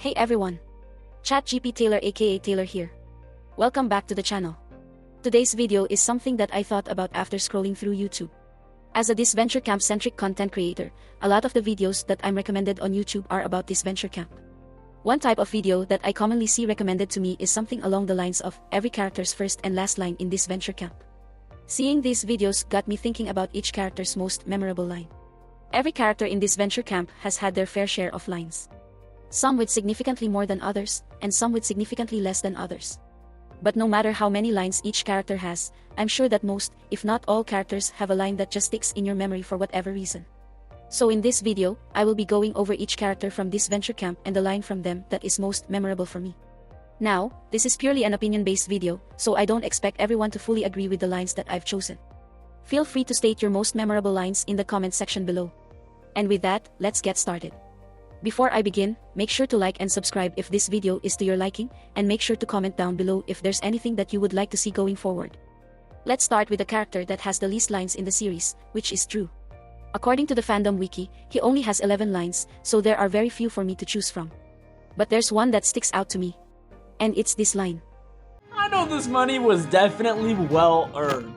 Hey everyone! ChatGP Taylor aka Taylor here. Welcome back to the channel. Today's video is something that I thought about after scrolling through YouTube. As a Disventure Camp centric content creator, a lot of the videos that I'm recommended on YouTube are about Disventure Camp. One type of video that I commonly see recommended to me is something along the lines of every character's first and last line in Disventure Camp. Seeing these videos got me thinking about each character's most memorable line. Every character in Disventure Camp has had their fair share of lines. Some with significantly more than others, and some with significantly less than others. But no matter how many lines each character has, I'm sure that most, if not all characters have a line that just sticks in your memory for whatever reason. So in this video, I will be going over each character from Disventure Camp and the line from them that is most memorable for me. Now, this is purely an opinion-based video, so I don't expect everyone to fully agree with the lines that I've chosen. Feel free to state your most memorable lines in the comment section below. And with that, let's get started. Before I begin, make sure to like and subscribe if this video is to your liking, and make sure to comment down below if there's anything that you would like to see going forward. Let's start with the character that has the least lines in the series, which is Drew. According to the fandom wiki, he only has 11 lines, so there are very few for me to choose from. But there's one that sticks out to me. And it's this line. I know this money was definitely well earned.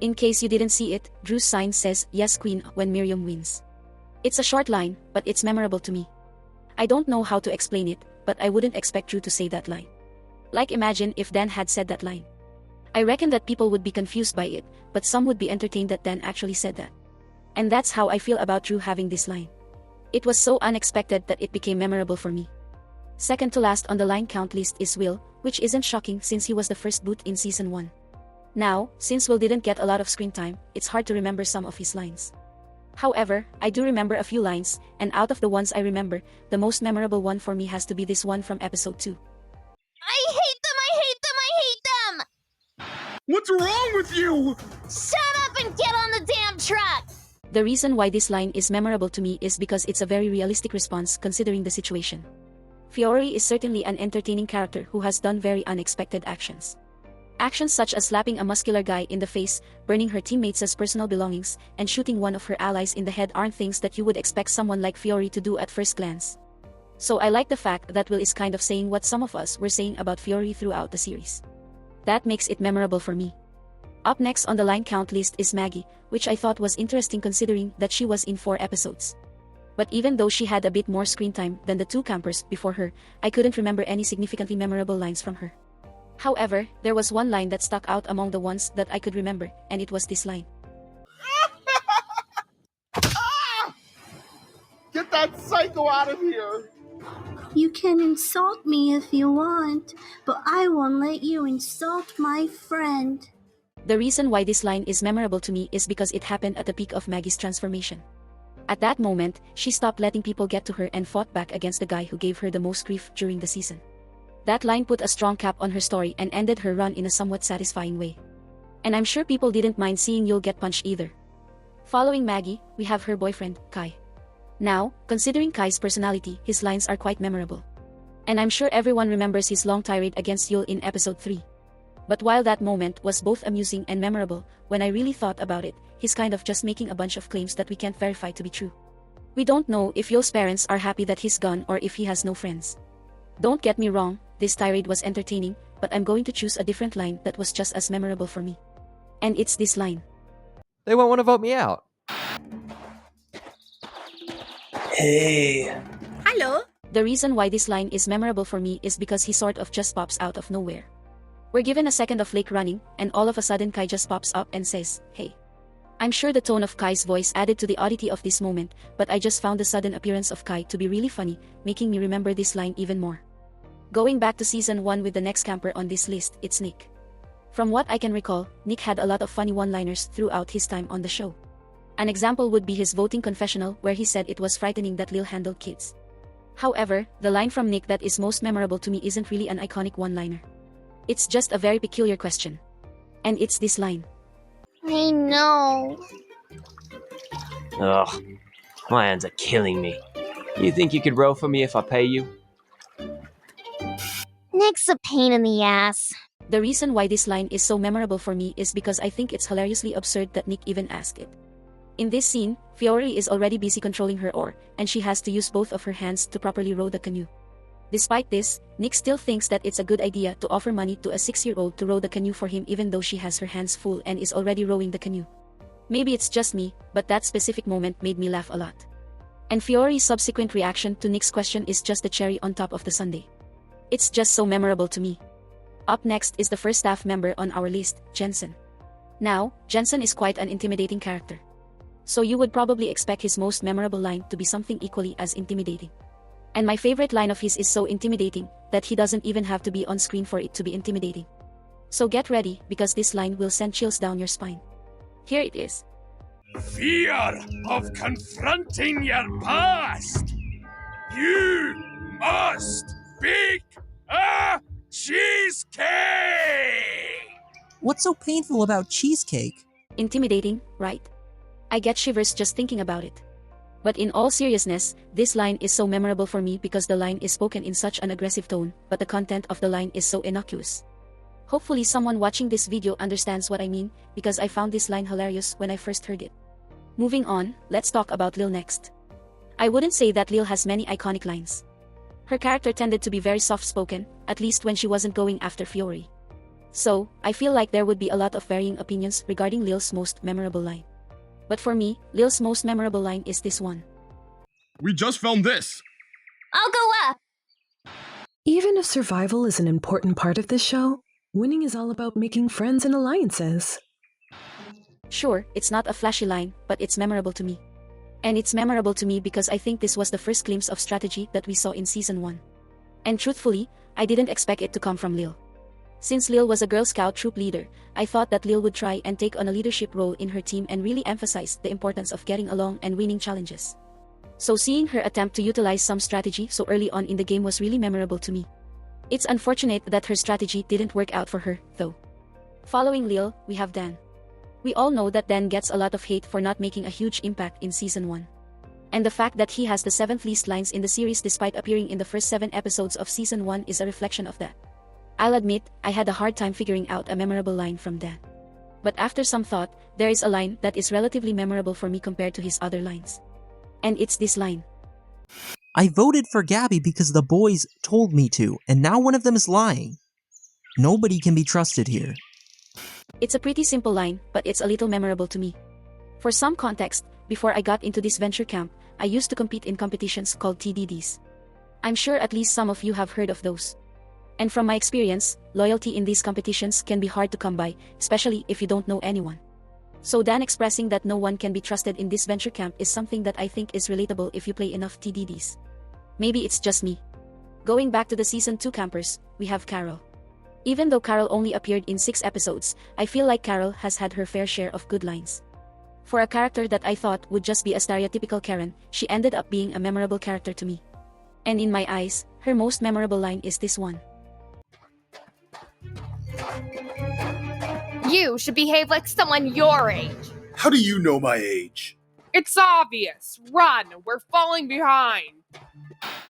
In case you didn't see it, Drew's sign says, "Yes Queen," when Miriam wins. It's a short line, but it's memorable to me. I don't know how to explain it, but I wouldn't expect Drew to say that line. Like imagine if Dan had said that line. I reckon that people would be confused by it, but some would be entertained that Dan actually said that. And that's how I feel about Drew having this line. It was so unexpected that it became memorable for me. Second to last on the line count list is Will, which isn't shocking since he was the first boot in Season 1. Now, since Will didn't get a lot of screen time, it's hard to remember some of his lines. However, I do remember a few lines, and out of the ones I remember, the most memorable one for me has to be this one from episode 2. I hate them, I hate them, I hate them! What's wrong with you? Shut up and get on the damn truck! The reason why this line is memorable to me is because it's a very realistic response considering the situation. Fiore is certainly an entertaining character who has done very unexpected actions. Actions such as slapping a muscular guy in the face, burning her teammates' personal belongings, and shooting one of her allies in the head aren't things that you would expect someone like Fiore to do at first glance. So I like the fact that Will is kind of saying what some of us were saying about Fiore throughout the series. That makes it memorable for me. Up next on the line count list is Maggy, which I thought was interesting considering that she was in 4 episodes. But even though she had a bit more screen time than the 2 campers before her, I couldn't remember any significantly memorable lines from her. However, there was one line that stuck out among the ones that I could remember, and it was this line. Get that psycho out of here! You can insult me if you want, but I won't let you insult my friend. The reason why this line is memorable to me is because it happened at the peak of Maggy's transformation. At that moment, she stopped letting people get to her and fought back against the guy who gave her the most grief during the season. That line put a strong cap on her story and ended her run in a somewhat satisfying way. And I'm sure people didn't mind seeing Yul get punched either. Following Maggy, we have her boyfriend, Kai. Now, considering Kai's personality, his lines are quite memorable. And I'm sure everyone remembers his long tirade against Yul in episode 3. But while that moment was both amusing and memorable, when I really thought about it, he's kind of just making a bunch of claims that we can't verify to be true. We don't know if Yul's parents are happy that he's gone or if he has no friends. Don't get me wrong, this tirade was entertaining, but I'm going to choose a different line that was just as memorable for me. And it's this line. They won't want to vote me out. Hey. Hello? The reason why this line is memorable for me is because he sort of just pops out of nowhere. We're given a second of Lake running, and all of a sudden Kai just pops up and says, "Hey." I'm sure the tone of Kai's voice added to the oddity of this moment, but I just found the sudden appearance of Kai to be really funny, making me remember this line even more. Going back to Season 1 with the next camper on this list, it's Nick. From what I can recall, Nick had a lot of funny one-liners throughout his time on the show. An example would be his voting confessional where he said it was frightening that Lill handled kids. However, the line from Nick that is most memorable to me isn't really an iconic one-liner. It's just a very peculiar question. And it's this line. I know. Ugh, my hands are killing me. You think you could row for me if I pay you? Nick's a pain in the ass. The reason why this line is so memorable for me is because I think it's hilariously absurd that Nick even asked it. In this scene, Fiore is already busy controlling her oar, and she has to use both of her hands to properly row the canoe. Despite this, Nick still thinks that it's a good idea to offer money to a 6-year-old to row the canoe for him even though she has her hands full and is already rowing the canoe. Maybe it's just me, but that specific moment made me laugh a lot. And Fiore's subsequent reaction to Nick's question is just the cherry on top of the sundae. It's just so memorable to me. Up next is the first staff member on our list, Jensen. Now, Jensen is quite an intimidating character. So you would probably expect his most memorable line to be something equally as intimidating. And my favorite line of his is so intimidating that he doesn't even have to be on screen for it to be intimidating. So get ready, because this line will send chills down your spine. Here it is. Fear of confronting your past. You must bake a cheesecake! What's so painful about cheesecake? Intimidating, right? I get shivers just thinking about it. But in all seriousness, this line is so memorable for me because the line is spoken in such an aggressive tone, but the content of the line is so innocuous. Hopefully someone watching this video understands what I mean, because I found this line hilarious when I first heard it. Moving on, let's talk about Lill next. I wouldn't say that Lill has many iconic lines. Her character tended to be very soft-spoken, at least when she wasn't going after Fiore. So, I feel like there would be a lot of varying opinions regarding Lill's most memorable line. But for me, Lill's most memorable line is this one. We just found this. I'll go up. Even if survival is an important part of this show, winning is all about making friends and alliances. Sure, it's not a flashy line, but it's memorable to me. And it's memorable to me because I think this was the first glimpse of strategy that we saw in Season 1. And truthfully, I didn't expect it to come from Lill. Since Lill was a Girl Scout troop leader, I thought that Lill would try and take on a leadership role in her team and really emphasize the importance of getting along and winning challenges. So seeing her attempt to utilize some strategy so early on in the game was really memorable to me. It's unfortunate that her strategy didn't work out for her, though. Following Lill, we have Dan. We all know that Dan gets a lot of hate for not making a huge impact in Season 1. And the fact that he has the 7th least lines in the series despite appearing in the first 7 episodes of Season 1 is a reflection of that. I'll admit, I had a hard time figuring out a memorable line from Dan. But after some thought, there is a line that is relatively memorable for me compared to his other lines. And it's this line. I voted for Gabby because the boys told me to, and now one of them is lying. Nobody can be trusted here. It's a pretty simple line, but it's a little memorable to me. For some context, before I got into Disventure Camp, I used to compete in competitions called TDDs. I'm sure at least some of you have heard of those. And from my experience, loyalty in these competitions can be hard to come by, especially if you don't know anyone. So Dan expressing that no one can be trusted in Disventure Camp is something that I think is relatable if you play enough TDDs. Maybe it's just me. Going back to the Season 2 campers, we have Karol. Even though Karol only appeared in 6 episodes, I feel like Karol has had her fair share of good lines. For a character that I thought would just be a stereotypical Karen, she ended up being a memorable character to me. And in my eyes, her most memorable line is this one. You should behave like someone your age. How do you know my age? It's obvious. Run, we're falling behind.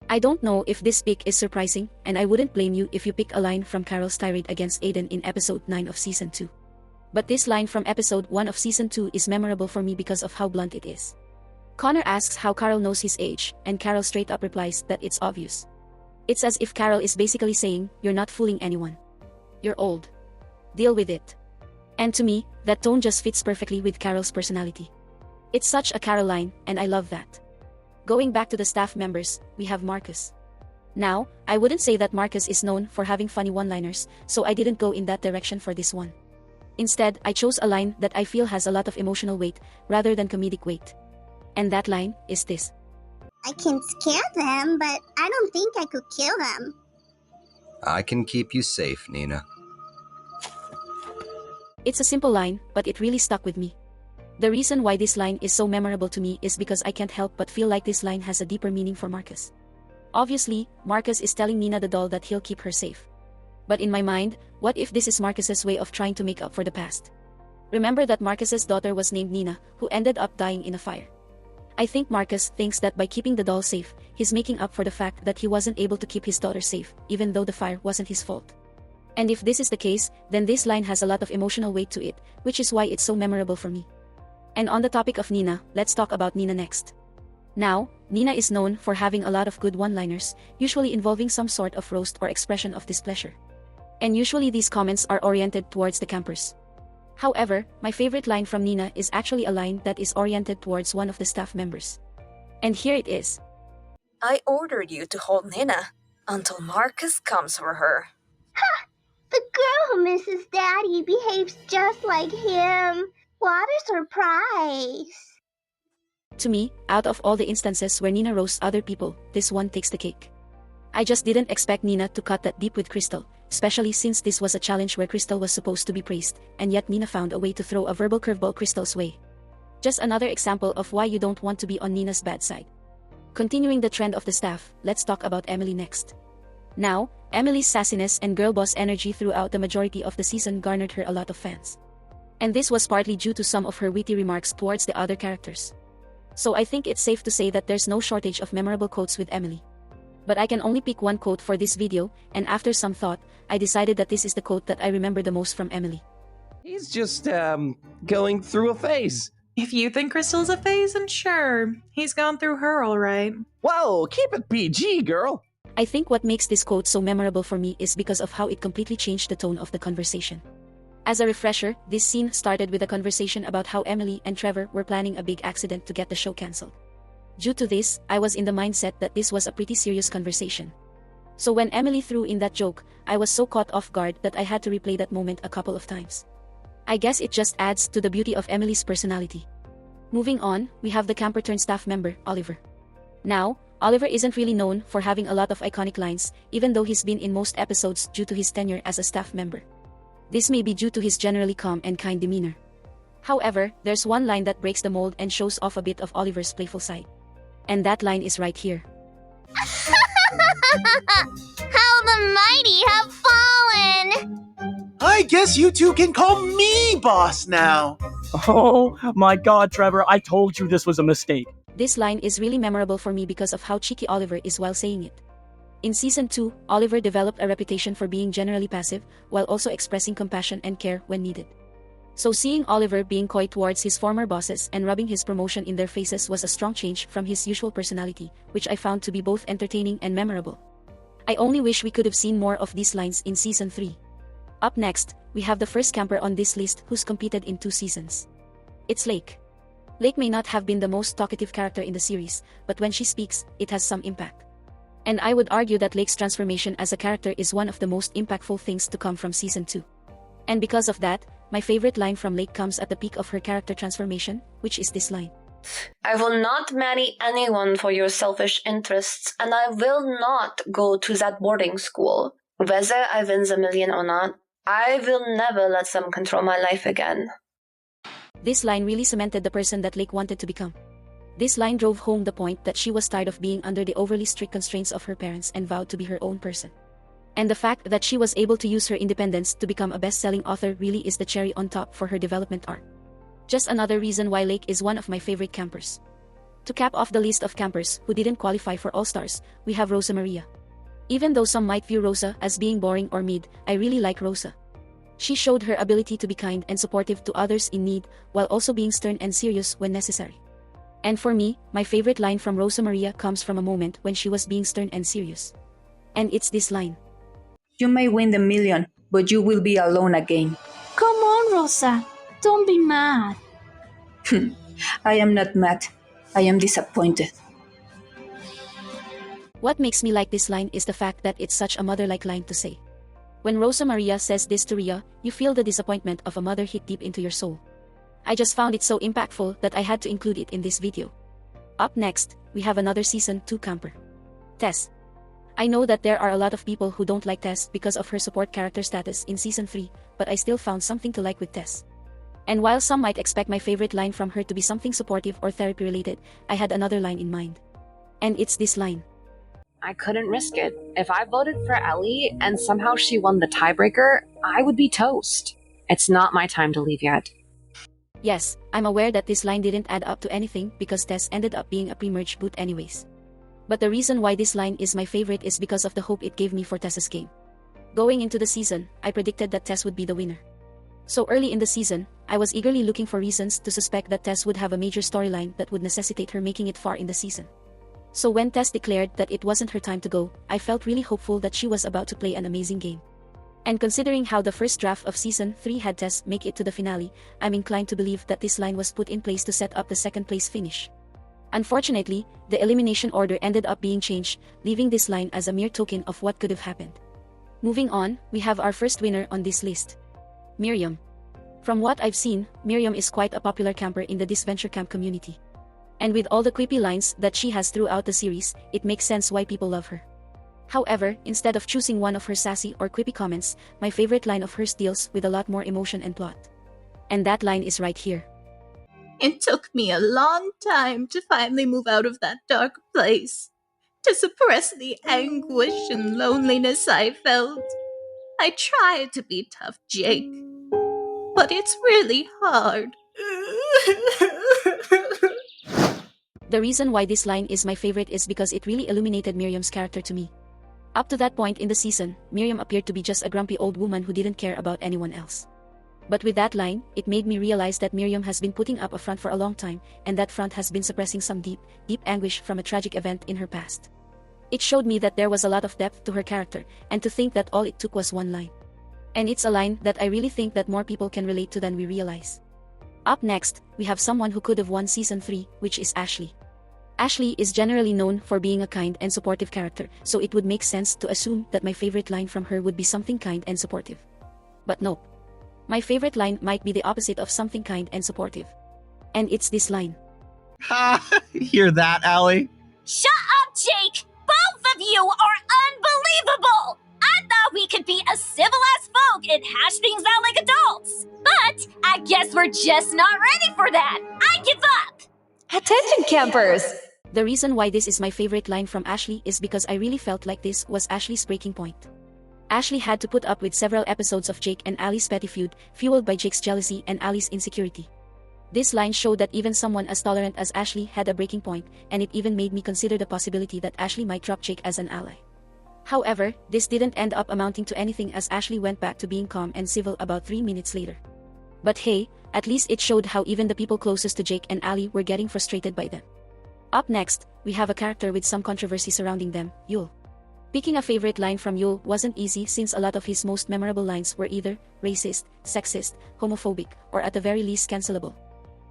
I don't know if this pick is surprising, and I wouldn't blame you if you pick a line from Karol's tirade against Aiden in episode 9 of Season 2. But this line from episode 1 of Season 2 is memorable for me because of how blunt it is. Connor asks how Karol knows his age, and Karol straight up replies that it's obvious. It's as if Karol is basically saying, you're not fooling anyone. You're old. Deal with it. And to me, that tone just fits perfectly with Karol's personality. It's such a Karol line, and I love that. Going back to the staff members, we have Marcus. Now, I wouldn't say that Marcus is known for having funny one-liners, so I didn't go in that direction for this one. Instead, I chose a line that I feel has a lot of emotional weight, rather than comedic weight. And that line is this. I can scare them, but I don't think I could kill them. I can keep you safe, Nina. It's a simple line, but it really stuck with me. The reason why this line is so memorable to me is because I can't help but feel like this line has a deeper meaning for Marcus. Obviously, Marcus is telling Nina the doll that he'll keep her safe. But in my mind, what if this is Marcus's way of trying to make up for the past? Remember that Marcus's daughter was named Nina, who ended up dying in a fire. I think Marcus thinks that by keeping the doll safe, he's making up for the fact that he wasn't able to keep his daughter safe, even though the fire wasn't his fault. And if this is the case, then this line has a lot of emotional weight to it, which is why it's so memorable for me. And on the topic of Nina, let's talk about Nina next. Now, Nina is known for having a lot of good one-liners, usually involving some sort of roast or expression of displeasure. And usually these comments are oriented towards the campers. However, my favorite line from Nina is actually a line that is oriented towards one of the staff members. And here it is. I ordered you to hold Nina until Marcus comes for her. Ha! The girl who misses Daddy behaves just like him. What a surprise! To me, out of all the instances where Nina roasts other people, this one takes the cake. I just didn't expect Nina to cut that deep with Kristal, especially since this was a challenge where Kristal was supposed to be praised, and yet Nina found a way to throw a verbal curveball Kristal's way. Just another example of why you don't want to be on Nina's bad side. Continuing the trend of the staff, let's talk about Emily next. Now, Emily's sassiness and girl boss energy throughout the majority of the season garnered her a lot of fans. And this was partly due to some of her witty remarks towards the other characters. So I think it's safe to say that there's no shortage of memorable quotes with Emily. But I can only pick one quote for this video, and after some thought, I decided that this is the quote that I remember the most from Emily. He's just, going through a phase. If you think Kristal's a phase, then sure. He's gone through her alright. Whoa, keep it PG, girl! I think what makes this quote so memorable for me is because of how it completely changed the tone of the conversation. As a refresher, this scene started with a conversation about how Emily and Trevor were planning a big accident to get the show cancelled. Due to this, I was in the mindset that this was a pretty serious conversation. So when Emily threw in that joke, I was so caught off guard that I had to replay that moment a couple of times. I guess it just adds to the beauty of Emily's personality. Moving on, we have the camper turned staff member, Oliver. Now, Oliver isn't really known for having a lot of iconic lines, even though he's been in most episodes due to his tenure as a staff member. This may be due to his generally calm and kind demeanor. However, there's one line that breaks the mold and shows off a bit of Oliver's playful side. And that line is right here. How the mighty have fallen! I guess you two can call me boss now. Oh my god, Trevor, I told you this was a mistake. This line is really memorable for me because of how cheeky Oliver is while saying it. In Season 2, Oliver developed a reputation for being generally passive, while also expressing compassion and care when needed. So seeing Oliver being coy towards his former bosses and rubbing his promotion in their faces was a strong change from his usual personality, which I found to be both entertaining and memorable. I only wish we could have seen more of these lines in Season 3. Up next, we have the first camper on this list who's competed in 2 seasons. It's Lake. Lake may not have been the most talkative character in the series, but when she speaks, it has some impact. And I would argue that Lake's transformation as a character is one of the most impactful things to come from Season 2. And because of that, my favorite line from Lake comes at the peak of her character transformation, which is this line. I will not marry anyone for your selfish interests, and I will not go to that boarding school. Whether I win the million or not, I will never let them control my life again. This line really cemented the person that Lake wanted to become. This line drove home the point that she was tired of being under the overly strict constraints of her parents and vowed to be her own person. And the fact that she was able to use her independence to become a best-selling author really is the cherry on top for her development arc. Just another reason why Lake is one of my favorite campers. To cap off the list of campers who didn't qualify for All-Stars, we have Rosa Maria. Even though some might view Rosa as being boring or mid, I really like Rosa. She showed her ability to be kind and supportive to others in need, while also being stern and serious when necessary. And for me, my favorite line from Rosa Maria comes from a moment when she was being stern and serious. And it's this line. You may win the million, but you will be alone again. Come on, Rosa. Don't be mad. I am not mad. I am disappointed. What makes me like this line is the fact that it's such a mother-like line to say. When Rosa Maria says this to Riya, you feel the disappointment of a mother hit deep into your soul. I just found it so impactful that I had to include it in this video. Up next, we have another Season 2 camper. Tess. I know that there are a lot of people who don't like Tess because of her support character status in Season 3, but I still found something to like with Tess. And while some might expect my favorite line from her to be something supportive or therapy-related, I had another line in mind. And it's this line. I couldn't risk it. If I voted for Ellie and somehow she won the tiebreaker, I would be toast. It's not my time to leave yet. Yes, I'm aware that this line didn't add up to anything because Tess ended up being a pre-merge boot anyways. But the reason why this line is my favorite is because of the hope it gave me for Tess's game. Going into the season, I predicted that Tess would be the winner. So early in the season, I was eagerly looking for reasons to suspect that Tess would have a major storyline that would necessitate her making it far in the season. So when Tess declared that it wasn't her time to go, I felt really hopeful that she was about to play an amazing game. And considering how the first draft of Season 3 had Tess make it to the finale, I'm inclined to believe that this line was put in place to set up the second place finish. Unfortunately, the elimination order ended up being changed, leaving this line as a mere token of what could have happened. Moving on, we have our first winner on this list. Miriam. From what I've seen, Miriam is quite a popular camper in the Disventure Camp community. And with all the creepy lines that she has throughout the series, it makes sense why people love her. However, instead of choosing one of her sassy or creepy comments, my favorite line of hers deals with a lot more emotion and plot. And that line is right here. It took me a long time to finally move out of that dark place, to suppress the anguish and loneliness I felt. I tried to be tough, Jake, but it's really hard. The reason why this line is my favorite is because it really illuminated Miriam's character to me. Up to that point in the season, Miriam appeared to be just a grumpy old woman who didn't care about anyone else. But with that line, it made me realize that Miriam has been putting up a front for a long time, and that front has been suppressing some deep anguish from a tragic event in her past. It showed me that there was a lot of depth to her character, and to think that all it took was one line. And it's a line that I really think that more people can relate to than we realize. Up next, we have someone who could have won Season 3, which is Ashley. Ashley is generally known for being a kind and supportive character, so it would make sense to assume that my favorite line from her would be something kind and supportive. But nope. My favorite line might be the opposite of something kind and supportive. And it's this line. Ha! Hear that, Ellie? Shut up, Jake! Both of you are unbelievable! I thought we could be a civil-ass folk and hash things out like adults. But I guess we're just not ready for that. I give up! Attention, campers! The reason why this is my favorite line from Ashley is because I really felt like this was Ashley's breaking point. Ashley had to put up with several episodes of Jake and Allie's petty feud, fueled by Jake's jealousy and Allie's insecurity. This line showed that even someone as tolerant as Ashley had a breaking point, and it even made me consider the possibility that Ashley might drop Jake as an ally. However, this didn't end up amounting to anything as Ashley went back to being calm and civil about 3 minutes later. But hey, at least it showed how even the people closest to Jake and Allie were getting frustrated by them. Up next, we have a character with some controversy surrounding them, Yul. Picking a favorite line from Yul wasn't easy since a lot of his most memorable lines were either racist, sexist, homophobic, or at the very least cancelable.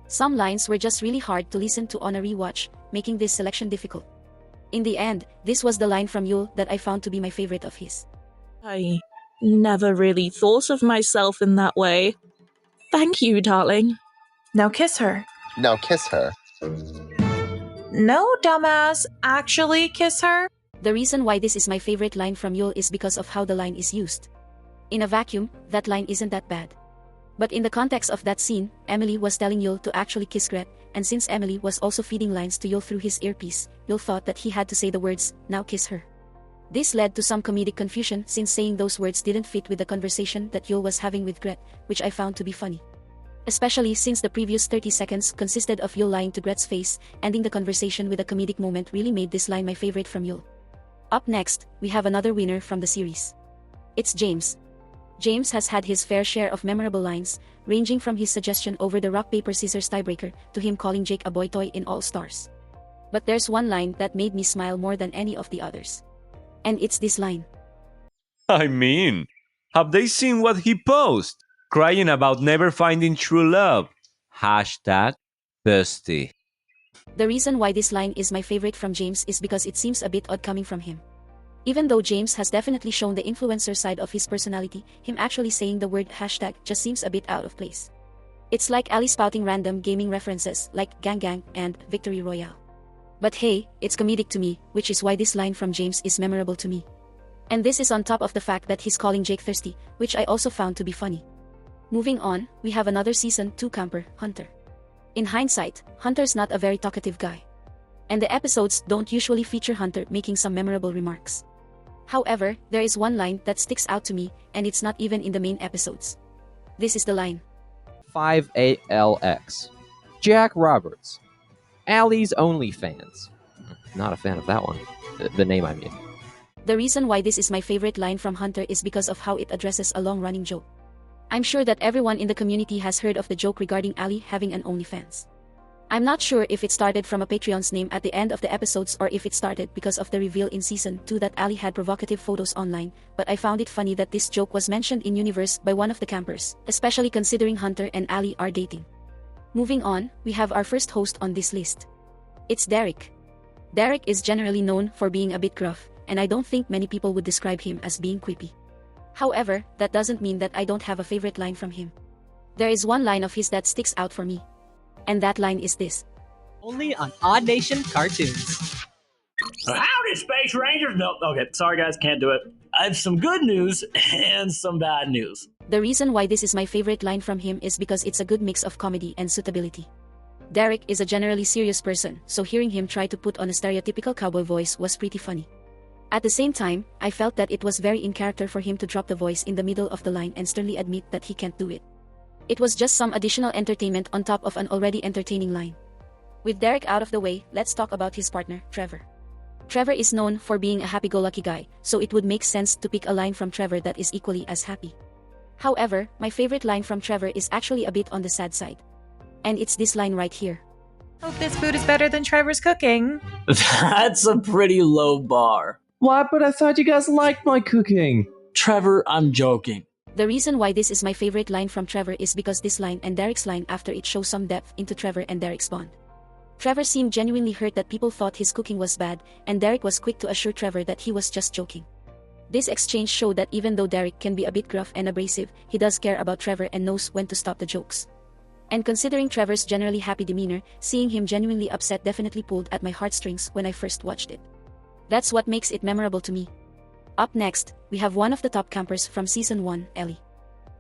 Some lines were just really hard to listen to on a rewatch, making this selection difficult. In the end, this was the line from Yul that I found to be my favorite of his. I never really thought of myself in that way. Thank you, darling. Now kiss her. Now kiss her. No, dumbass. Actually kiss her. The reason why this is my favorite line from Yul is because of how the line is used. In a vacuum, that line isn't that bad. But in the context of that scene, Emily was telling Yul to actually kiss Grett, and since Emily was also feeding lines to Yul through his earpiece, Yul thought that he had to say the words, "Now kiss her." This led to some comedic confusion since saying those words didn't fit with the conversation that Yul was having with Grett, which I found to be funny. Especially since the previous 30 seconds consisted of Yul lying to Grett's face, ending the conversation with a comedic moment really made this line my favorite from Yul. Up next, we have another winner from the series. It's James. James has had his fair share of memorable lines, ranging from his suggestion over the rock-paper-scissors tiebreaker to him calling Jake a boy toy in All Stars. But there's one line that made me smile more than any of the others. And it's this line. I mean, have they seen what he posted? Crying about never finding true love. Hashtag thirsty. The reason why this line is my favorite from James is because it seems a bit odd coming from him. Even though James has definitely shown the influencer side of his personality, him actually saying the word hashtag just seems a bit out of place. It's like Ali spouting random gaming references like Gang Gang and Victory Royale. But hey, it's comedic to me, which is why this line from James is memorable to me. And this is on top of the fact that he's calling Jake thirsty, which I also found to be funny. Moving on, we have another Season 2 camper, Hunter. In hindsight, Hunter's not a very talkative guy. And the episodes don't usually feature Hunter making some memorable remarks. However, there is one line that sticks out to me, and it's not even in the main episodes. This is the line. 58LX. Jack Roberts. Allie's OnlyFans. Not a fan of that one. The name, I mean. The reason why this is my favorite line from Hunter is because of how it addresses a long-running joke. I'm sure that everyone in the community has heard of the joke regarding Ali having an OnlyFans. I'm not sure if it started from a Patreon's name at the end of the episodes or if it started because of the reveal in Season 2 that Ali had provocative photos online, but I found it funny that this joke was mentioned in universe by one of the campers, especially considering Hunter and Ali are dating. Moving on, we have our first host on this list. It's Derek. Derek is generally known for being a bit gruff, and I don't think many people would describe him as being creepy. However, that doesn't mean that I don't have a favorite line from him. There is one line of his that sticks out for me. And that line is this. Only on Odd Nation Cartoons. Howdy, Space Rangers! No, okay, sorry guys, can't do it. I have some good news and some bad news. The reason why this is my favorite line from him is because it's a good mix of comedy and suitability. Derek is a generally serious person, so hearing him try to put on a stereotypical cowboy voice was pretty funny. At the same time, I felt that it was very in character for him to drop the voice in the middle of the line and sternly admit that he can't do it. It was just some additional entertainment on top of an already entertaining line. With Derek out of the way, let's talk about his partner, Trevor. Trevor is known for being a happy-go-lucky guy, so it would make sense to pick a line from Trevor that is equally as happy. However, my favorite line from Trevor is actually a bit on the sad side. And it's this line right here. Hope this food is better than Trevor's cooking. That's a pretty low bar. What? But I thought you guys liked my cooking. Trevor, I'm joking. The reason why this is my favorite line from Trevor is because this line and Derek's line after it shows some depth into Trevor and Derek's bond. Trevor seemed genuinely hurt that people thought his cooking was bad, and Derek was quick to assure Trevor that he was just joking. This exchange showed that even though Derek can be a bit gruff and abrasive, he does care about Trevor and knows when to stop the jokes. And considering Trevor's generally happy demeanor, seeing him genuinely upset definitely pulled at my heartstrings when I first watched it. That's what makes it memorable to me. Up next, we have one of the top campers from Season 1, Ellie.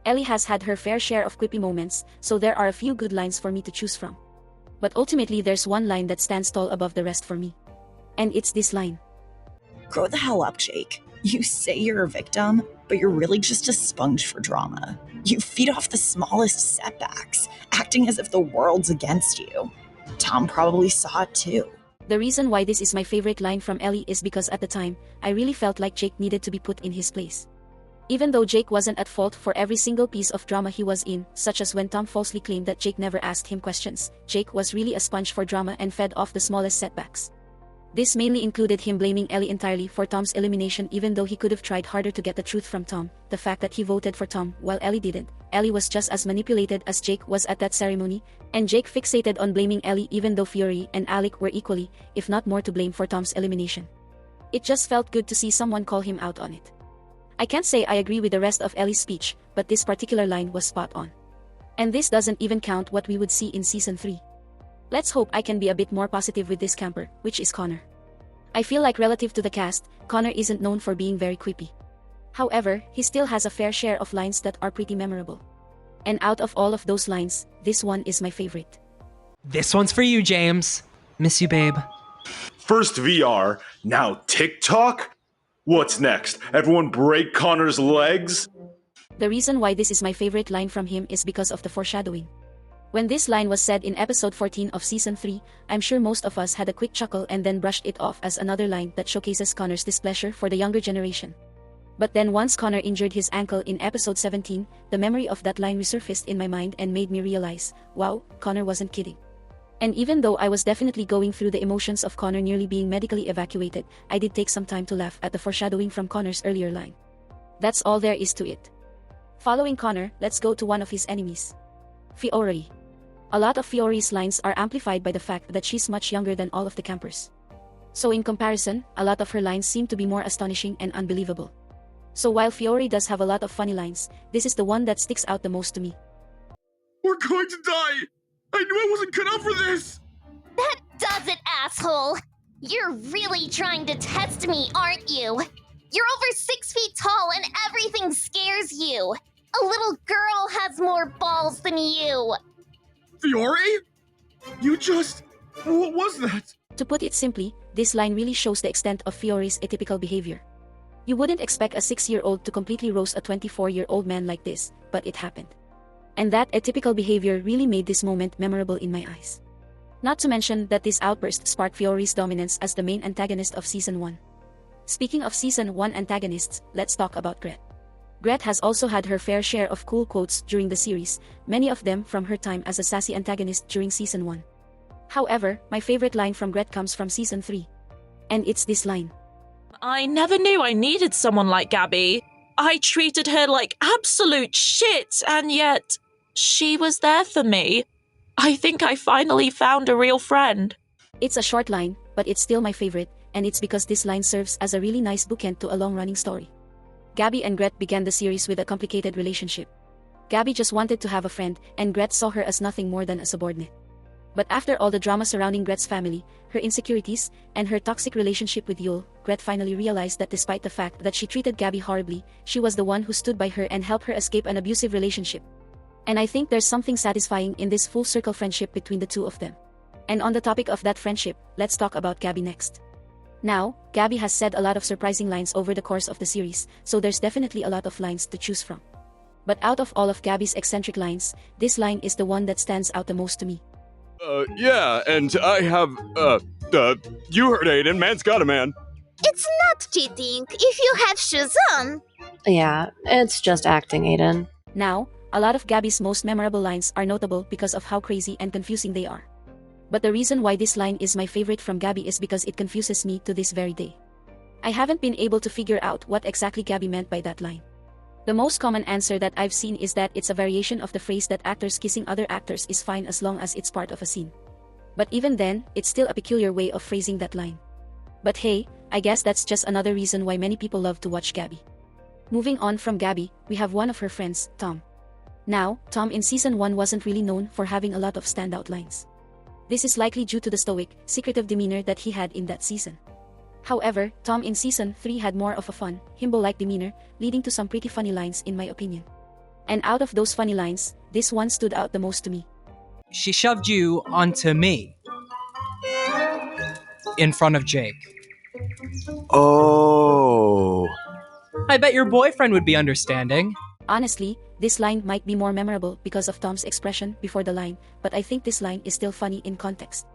Ellie has had her fair share of quippy moments, so there are a few good lines for me to choose from. But ultimately there's one line that stands tall above the rest for me. And it's this line. Grow the hell up, Jake. You say you're a victim, but you're really just a sponge for drama. You feed off the smallest setbacks, acting as if the world's against you. Tom probably saw it too. The reason why this is my favorite line from Ellie is because at the time, I really felt like Jake needed to be put in his place. Even though Jake wasn't at fault for every single piece of drama he was in, such as when Tom falsely claimed that Jake never asked him questions, Jake was really a sponge for drama and fed off the smallest setbacks. This mainly included him blaming Ellie entirely for Tom's elimination even though he could have tried harder to get the truth from Tom. The fact that he voted for Tom while Ellie didn't. Ellie was just as manipulated as Jake was at that ceremony, and Jake fixated on blaming Ellie even though Fiore and Alec were equally, if not more to blame for Tom's elimination. It just felt good to see someone call him out on it. I can't say I agree with the rest of Ellie's speech, but this particular line was spot on. And this doesn't even count what we would see in Season 3. Let's hope I can be a bit more positive with this camper, which is Connor. I feel like relative to the cast, Connor isn't known for being very quippy. However, he still has a fair share of lines that are pretty memorable. And out of all of those lines, this one is my favorite. This one's for you, James. Miss you, babe. First VR, now TikTok? What's next? Everyone break Connor's legs? The reason why this is my favorite line from him is because of the foreshadowing. When this line was said in episode 14 of Season 3, I'm sure most of us had a quick chuckle and then brushed it off as another line that showcases Connor's displeasure for the younger generation. But then once Connor injured his ankle in episode 17, the memory of that line resurfaced in my mind and made me realize, wow, Connor wasn't kidding. And even though I was definitely going through the emotions of Connor nearly being medically evacuated, I did take some time to laugh at the foreshadowing from Connor's earlier line. That's all there is to it. Following Connor, let's go to one of his enemies. Fiore. A lot of Fiore's lines are amplified by the fact that she's much younger than all of the campers. So in comparison, a lot of her lines seem to be more astonishing and unbelievable. So while Fiore does have a lot of funny lines, this is the one that sticks out the most to me. We're going to die! I knew I wasn't cut out for this! That does it, asshole! You're really trying to test me, aren't you? You're over 6 feet tall and everything scares you. A little girl has more balls than you. Fiore? You just... What was that? To put it simply, this line really shows the extent of Fiore's atypical behavior. You wouldn't expect a 6-year-old to completely roast a 24-year-old man like this, but it happened. And that atypical behavior really made this moment memorable in my eyes. Not to mention that this outburst sparked Fiore's dominance as the main antagonist of Season 1. Speaking of Season 1 antagonists, let's talk about Grett. Grett has also had her fair share of cool quotes during the series, many of them from her time as a sassy antagonist during Season 1. However, my favorite line from Grett comes from Season 3. And it's this line. I never knew I needed someone like Gabby. I treated her like absolute shit, and yet she was there for me. I think I finally found a real friend. It's a short line, but it's still my favorite, and it's because this line serves as a really nice bookend to a long-running story. Gabby and Grett began the series with a complicated relationship. Gabby just wanted to have a friend, and Grett saw her as nothing more than a subordinate. But after all the drama surrounding Grett's family, her insecurities, and her toxic relationship with Yul, Grett finally realized that despite the fact that she treated Gabby horribly, she was the one who stood by her and helped her escape an abusive relationship. And I think there's something satisfying in this full-circle friendship between the two of them. And on the topic of that friendship, let's talk about Gabby next. Now, Gabby has said a lot of surprising lines over the course of the series, so there's definitely a lot of lines to choose from. But out of all of Gabby's eccentric lines, this line is the one that stands out the most to me. Yeah, and I have, you heard Aiden, man's got a man. It's not cheating if you have shoes on. Yeah, it's just acting, Aiden. Now, a lot of Gabby's most memorable lines are notable because of how crazy and confusing they are. But the reason why this line is my favorite from Gabby is because it confuses me to this very day. I haven't been able to figure out what exactly Gabby meant by that line. The most common answer that I've seen is that it's a variation of the phrase that actors kissing other actors is fine as long as it's part of a scene. But even then, it's still a peculiar way of phrasing that line. But hey, I guess that's just another reason why many people love to watch Gabby. Moving on from Gabby, we have one of her friends, Tom. Now, Tom in Season 1 wasn't really known for having a lot of standout lines. This is likely due to the stoic, secretive demeanor that he had in that season. However, Tom in Season 3 had more of a fun, himbo-like demeanor, leading to some pretty funny lines in my opinion. And out of those funny lines, this one stood out the most to me. She shoved you onto me. In front of Jake. Oh. I bet your boyfriend would be understanding. Honestly, this line might be more memorable because of Tom's expression before the line, but I think this line is still funny in context.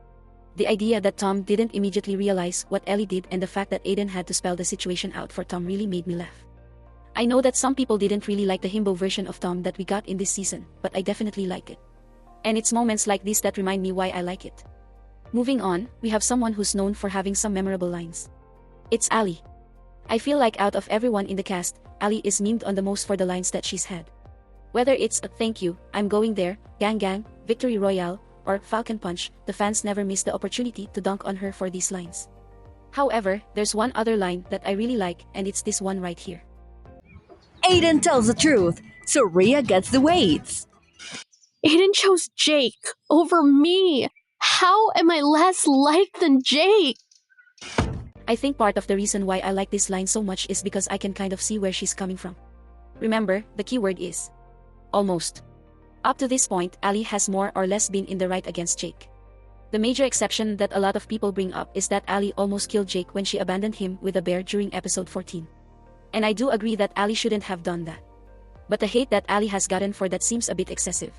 The idea that Tom didn't immediately realize what Ellie did and the fact that Aiden had to spell the situation out for Tom really made me laugh. I know that some people didn't really like the himbo version of Tom that we got in this season, but I definitely like it. And it's moments like this that remind me why I like it. Moving on, we have someone who's known for having some memorable lines. It's Ellie. I feel like out of everyone in the cast, Ellie is memed on the most for the lines that she's had. Whether it's a "thank you, I'm going there," "gang gang," "victory royale," or "Falcon Punch," the fans never miss the opportunity to dunk on her for these lines. However, there's one other line that I really like, and it's this one right here. Aiden tells the truth, so Riya gets the weights. Aiden chose Jake over me. How am I less liked than Jake? I think part of the reason why I like this line so much is because I can kind of see where she's coming from. Remember, the keyword is almost. Up to this point, Ellie has more or less been in the right against Jake. The major exception that a lot of people bring up is that Ellie almost killed Jake when she abandoned him with a bear during episode 14. And I do agree that Ellie shouldn't have done that. But the hate that Ellie has gotten for that seems a bit excessive.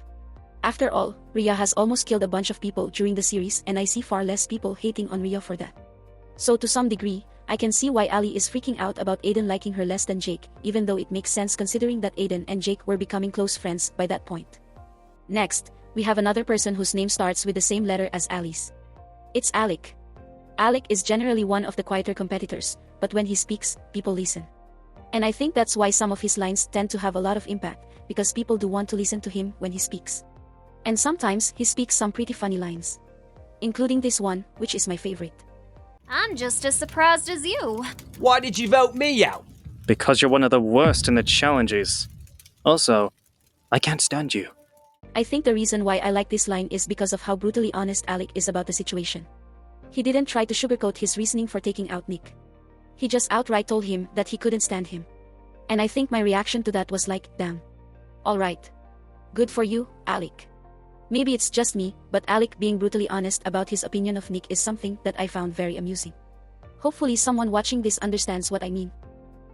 After all, Riya has almost killed a bunch of people during the series, and I see far less people hating on Riya for that. So to some degree, I can see why Ellie is freaking out about Aiden liking her less than Jake, even though it makes sense considering that Aiden and Jake were becoming close friends by that point. Next, we have another person whose name starts with the same letter as Ellie's. It's Alec. Alec is generally one of the quieter competitors, but when he speaks, people listen. And I think that's why some of his lines tend to have a lot of impact, because people do want to listen to him when he speaks. And sometimes he speaks some pretty funny lines. Including this one, which is my favorite. I'm just as surprised as you. Why did you vote me out? Because you're one of the worst in the challenges. Also, I can't stand you. I think the reason why I like this line is because of how brutally honest Alec is about the situation. He didn't try to sugarcoat his reasoning for taking out Nick. He just outright told him that he couldn't stand him. And I think my reaction to that was like, damn. Alright. Good for you, Alec. Maybe it's just me, but Alec being brutally honest about his opinion of Nick is something that I found very amusing. Hopefully someone watching this understands what I mean.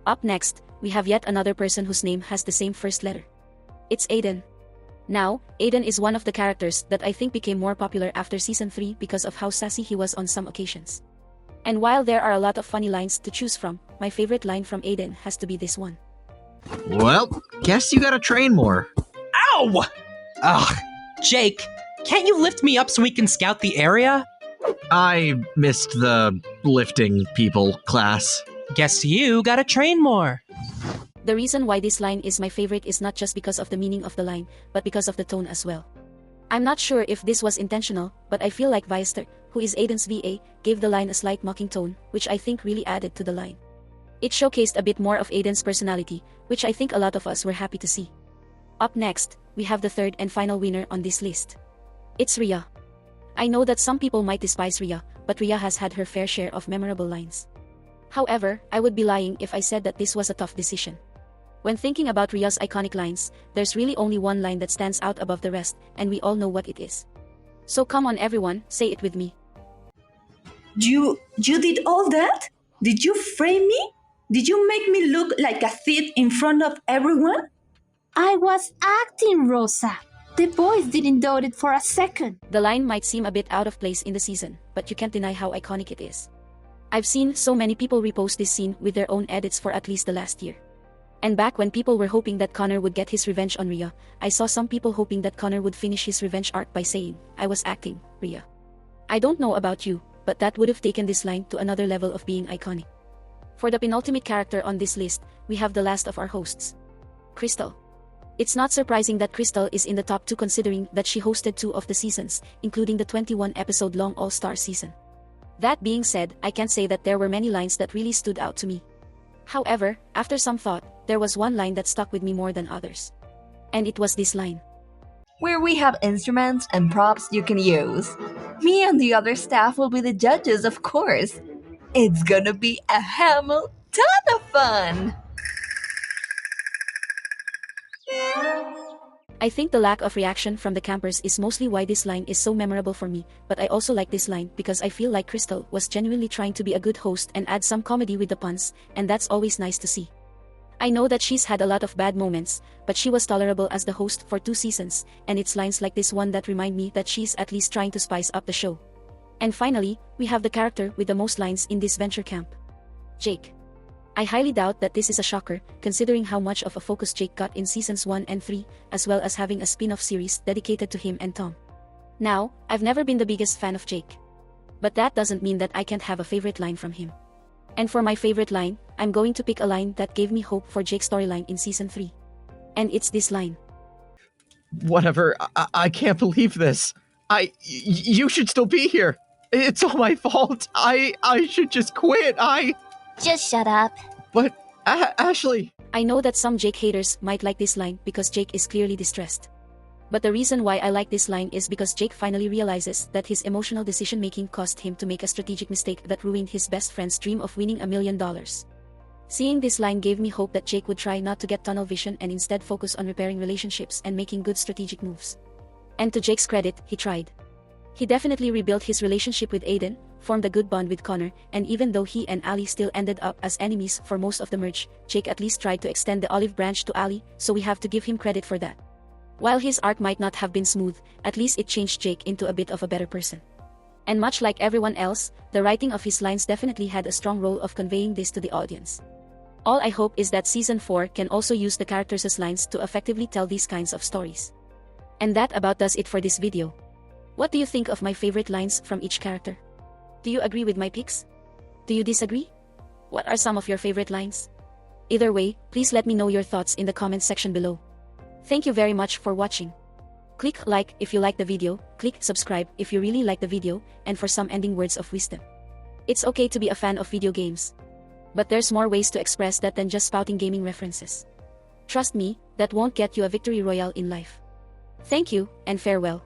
Up next, we have yet another person whose name has the same first letter. It's Aiden. Now, Aiden is one of the characters that I think became more popular after Season 3 because of how sassy he was on some occasions. And while there are a lot of funny lines to choose from, my favorite line from Aiden has to be this one. Well, guess you gotta train more. Ow! Ugh, Jake, can't you lift me up so we can scout the area? I missed the lifting people class. Guess you gotta train more. The reason why this line is my favorite is not just because of the meaning of the line, but because of the tone as well. I'm not sure if this was intentional, but I feel like Viester, who is Aiden's VA, gave the line a slight mocking tone, which I think really added to the line. It showcased a bit more of Aiden's personality, which I think a lot of us were happy to see. Up next, we have the third and final winner on this list. It's Riya. I know that some people might despise Riya, but Riya has had her fair share of memorable lines. However, I would be lying if I said that this was a tough decision. When thinking about Riya's iconic lines, there's really only one line that stands out above the rest, and we all know what it is. So come on everyone, say it with me. You did all that? Did you frame me? Did you make me look like a thief in front of everyone? I was acting, Rosa. The boys didn't doubt it for a second. The line might seem a bit out of place in the season, but you can't deny how iconic it is. I've seen so many people repost this scene with their own edits for at least the last year. And back when people were hoping that Connor would get his revenge on Riya, I saw some people hoping that Connor would finish his revenge arc by saying, "I was acting, Riya." I don't know about you, but that would have taken this line to another level of being iconic. For the penultimate character on this list, we have the last of our hosts, Kristal. It's not surprising that Kristal is in the top 2 considering that she hosted 2 of the seasons, including the 21-episode-long All-Star season. That being said, I can't say that there were many lines that really stood out to me. However, after some thought, there was one line that stuck with me more than others. And it was this line. Where we have instruments and props you can use. Me and the other staff will be the judges, of course. It's gonna be a ton of fun! I think the lack of reaction from the campers is mostly why this line is so memorable for me, but I also like this line because I feel like Kristal was genuinely trying to be a good host and add some comedy with the puns, and that's always nice to see. I know that she's had a lot of bad moments, but she was tolerable as the host for 2 seasons, and it's lines like this one that remind me that she's at least trying to spice up the show. And finally, we have the character with the most lines in Disventure Camp, Jake. I highly doubt that this is a shocker, considering how much of a focus Jake got in seasons 1 and 3, as well as having a spin-off series dedicated to him and Tom. Now, I've never been the biggest fan of Jake. But that doesn't mean that I can't have a favorite line from him. And for my favorite line, I'm going to pick a line that gave me hope for Jake's storyline in season 3. And it's this line. Whatever, I can't believe this. You should still be here. It's all my fault. I should just quit. Just shut up. But, Ashley... I know that some Jake haters might like this line because Jake is clearly distressed. But the reason why I like this line is because Jake finally realizes that his emotional decision-making caused him to make a strategic mistake that ruined his best friend's dream of winning $1 million. Seeing this line gave me hope that Jake would try not to get tunnel vision and instead focus on repairing relationships and making good strategic moves. And to Jake's credit, he tried. He definitely rebuilt his relationship with Aiden, formed a good bond with Connor, and even though he and Allie still ended up as enemies for most of the merge, Jake at least tried to extend the olive branch to Allie, so we have to give him credit for that. While his arc might not have been smooth, at least it changed Jake into a bit of a better person. And much like everyone else, the writing of his lines definitely had a strong role of conveying this to the audience. All I hope is that Season 4 can also use the characters' lines to effectively tell these kinds of stories. And that about does it for this video. What do you think of my favorite lines from each character? Do you agree with my picks? Do you disagree? What are some of your favorite lines? Either way, please let me know your thoughts in the comments section below. Thank you very much for watching. Click like if you like the video, click subscribe if you really like the video, and for some ending words of wisdom. It's okay to be a fan of video games. But there's more ways to express that than just spouting gaming references. Trust me, that won't get you a victory royale in life. Thank you, and farewell.